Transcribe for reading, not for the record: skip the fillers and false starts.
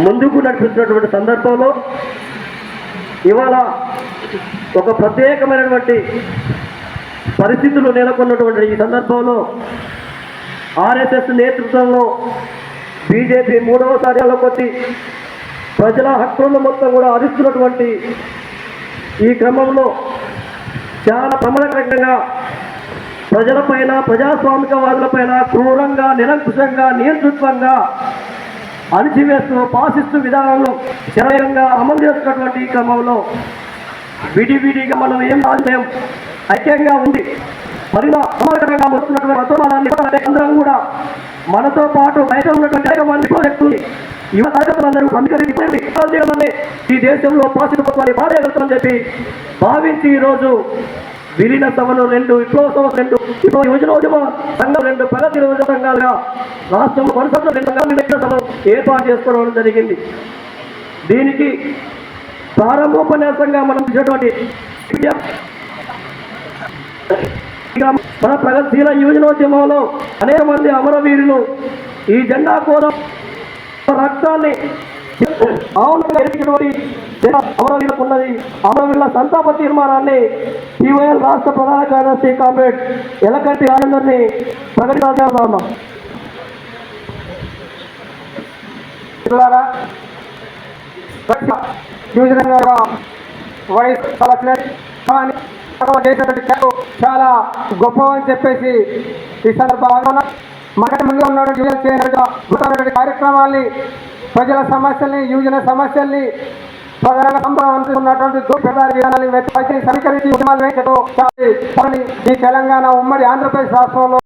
ముందుకు నడిపిస్తున్నటువంటి సందర్భంలో ఇవాళ ఒక ప్రత్యేకమైనటువంటి పరిస్థితులు నెలకొన్నటువంటి ఈ సందర్భంలో ఆర్ఎస్ఎస్ నేతృత్వంలో బీజేపీ మూడవసారిలోకి వచ్చి ప్రజల హక్కులను మొత్తం కూడా హరిస్తున్నటువంటి ఈ క్రమంలో చాలా ప్రమాదకరంగా ప్రజలపైన ప్రజాస్వామికవాదులపైన క్రూరంగా నిరంకుశంగా నియంతృత్వంగా అణిచివేస్తూ పాసిస్తూ విధానంలో శరవేగంగా అమలు చేస్తున్నటువంటి ఈ క్రమంలో విడివిడిగా మనం ఏం సాధించాం ఐక్యంగా ఉంది ప్రమాదకరంగా వస్తున్నటువంటి మతోమానాన్ని అందరం కూడా మనతో పాటు బయట ఉన్నటువంటి అనేక మంది ప్రాజెక్టుని యువ కార్యకర్తలందరూ సమీకరించి ఈ దేశంలో పాసిత్వాన్ని పాడేయగలుగుతామని చెప్పి భావించి ఈరోజు విలీన సభలు 2 విప్లవ సభలు 2 యువజనోద్యమ సంఘం 2 ప్రగతి యువజన సంఘాలుగా రాష్ట్రంలో వరుసలో 2 సంఘాలు ఏర్పాటు చేసుకోవడం జరిగింది. దీనికి ప్రారంభోపన్యాసంగా మనం చూసినటువంటి మన ప్రగతిశీల యువజనోద్యమంలో అనేక మంది అమరవీరులు ఈ జెండా కోసం రక్తాన్ని అమరవీరులకు ఉన్నది. అమరవీరుల సంతాప తీర్మానాన్ని టీవైఎల్ రాష్ట్ర ప్రధాన కార్యదర్శి కామ్రేడ్ ఎలకంటి రాజేందర్ని ప్రకటించాల్సి ఉన్నాం. చాలా గొప్ప అని చెప్పేసి ఈ సందర్భంగా మనకి ముందు ఉన్నటువంటి కార్యక్రమాల్ని ప్రజల సమస్యల్ని యువజన సమస్యల్ని ప్రధానంగా సంబంధించుకున్నటువంటి దోషదారి విధానాన్ని సమీకరించి ఈ తెలంగాణ ఉమ్మడి ఆంధ్రప్రదేశ్ రాష్ట్రంలో